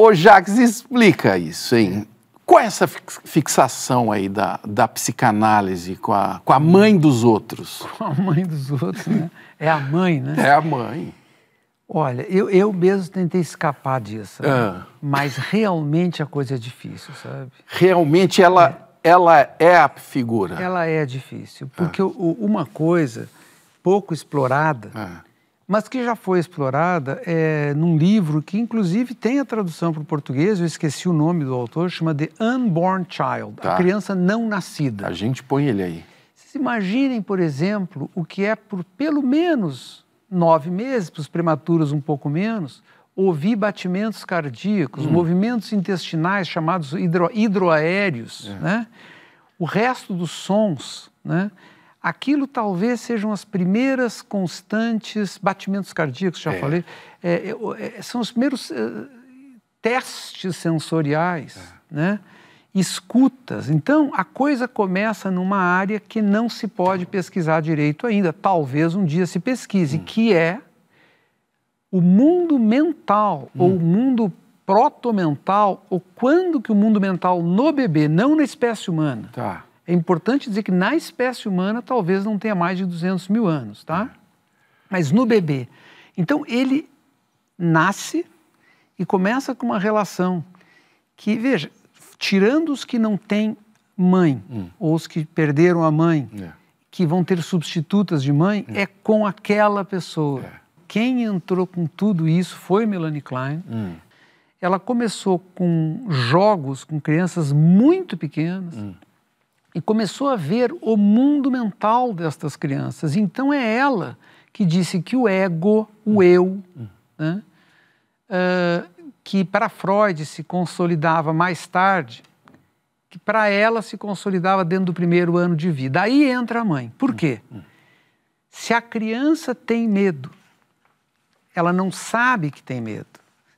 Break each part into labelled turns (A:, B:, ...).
A: Ô Jacques, explica isso, hein? Qual é essa fixação aí da psicanálise com a mãe dos outros?
B: Com a mãe dos outros, né? É a mãe, né?
A: É a mãe.
B: Olha, eu mesmo tentei escapar disso, né? Mas realmente a coisa é difícil, sabe?
A: Realmente ela é a figura.
B: Ela é difícil, porque uma coisa pouco explorada, mas que já foi explorada num livro que inclusive tem a tradução para o português, eu esqueci o nome do autor, chama The Unborn Child, a criança não nascida.
A: A gente põe ele aí.
B: Vocês imaginem, por exemplo, o que é por pelo menos 9 meses, para os prematuros um pouco menos, ouvir batimentos cardíacos, movimentos intestinais chamados hidroaéreos, né? O resto dos sons, né? Aquilo talvez sejam as primeiras constantes batimentos cardíacos, já falei, são os primeiros testes sensoriais, né? Escutas. Então, a coisa começa numa área que não se pode pesquisar direito ainda. Talvez um dia se pesquise, que é o mundo mental, ou o mundo protomental, ou quando que o mundo mental no bebê, não na espécie humana. É importante dizer que na espécie humana talvez não tenha mais de 200 mil anos, tá? Mas no bebê. Então, ele nasce e começa com uma relação que, veja, tirando os que não têm mãe, ou os que perderam a mãe, que vão ter substitutas de mãe, é com aquela pessoa. Quem entrou com tudo isso foi Melanie Klein. Ela começou com jogos com crianças muito pequenas e começou a ver o mundo mental destas crianças. Então é ela que disse que o ego, o eu, né, que para Freud se consolidava mais tarde, que para ela se consolidava dentro do primeiro ano de vida. Aí entra a mãe. Por quê? Se a criança tem medo, ela não sabe que tem medo.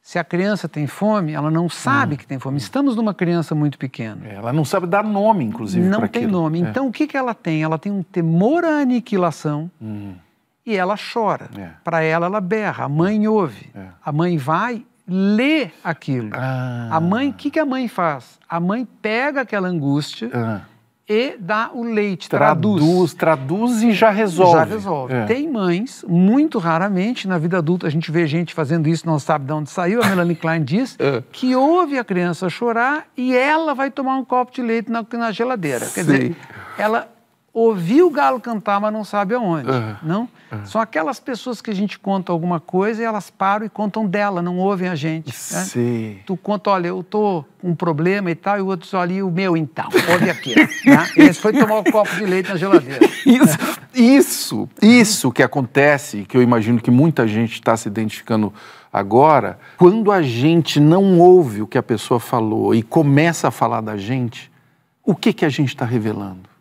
B: Se a criança tem fome, ela não sabe que tem fome. Estamos numa criança muito pequena.
A: Ela não sabe dar nome, inclusive, para aquilo.
B: Não tem nome. Então, o que ela tem? Ela tem um temor à aniquilação e ela chora. Para ela berra. A mãe ouve. A mãe vai ler aquilo. A mãe, o que a mãe faz? A mãe pega aquela angústia e dá o leite,
A: traduz e já resolve.
B: Já resolve. Tem mães, muito raramente, na vida adulta, a gente vê gente fazendo isso, não sabe de onde saiu, a Melanie Klein diz, que ouve a criança chorar e ela vai tomar um copo de leite na geladeira. Quer dizer, ela ouviu o galo cantar, mas não sabe aonde, não? São aquelas pessoas que a gente conta alguma coisa e elas param e contam dela, não ouvem a gente. Né? Tu conta, olha, eu tô com um problema e tal, e o outro diz, olha, e o meu então, ouve aqui. Né? Esse foi tomar um copo de leite na geladeira.
A: Isso que acontece, que eu imagino que muita gente está se identificando agora, quando a gente não ouve o que a pessoa falou e começa a falar da gente, o que a gente está revelando?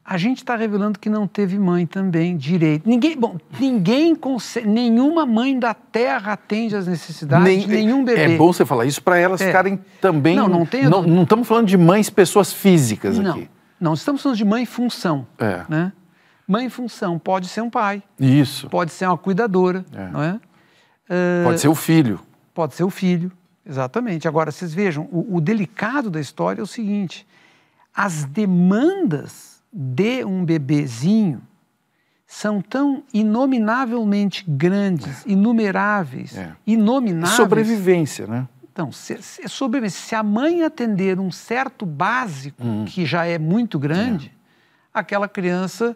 B: A gente está revelando que não teve mãe também direito. Nenhuma mãe da Terra atende às necessidades de nenhum bebê.
A: É bom você falar isso para elas ficarem também...
B: Não
A: estamos falando de mães, pessoas físicas aqui.
B: Não, estamos falando de mãe função. Né? Mãe função pode ser um pai.
A: Isso.
B: Pode ser uma cuidadora. Não é?
A: Pode ser o filho.
B: Pode ser o filho, exatamente. Agora, vocês vejam, o delicado da história é o seguinte. As demandas de um bebezinho são tão inominávelmente grandes, inumeráveis, inomináveis.
A: Sobrevivência, né?
B: Então, se a mãe atender um certo básico, que já é muito grande, aquela criança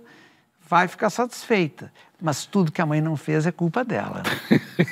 B: vai ficar satisfeita. Mas tudo que a mãe não fez é culpa dela. Né?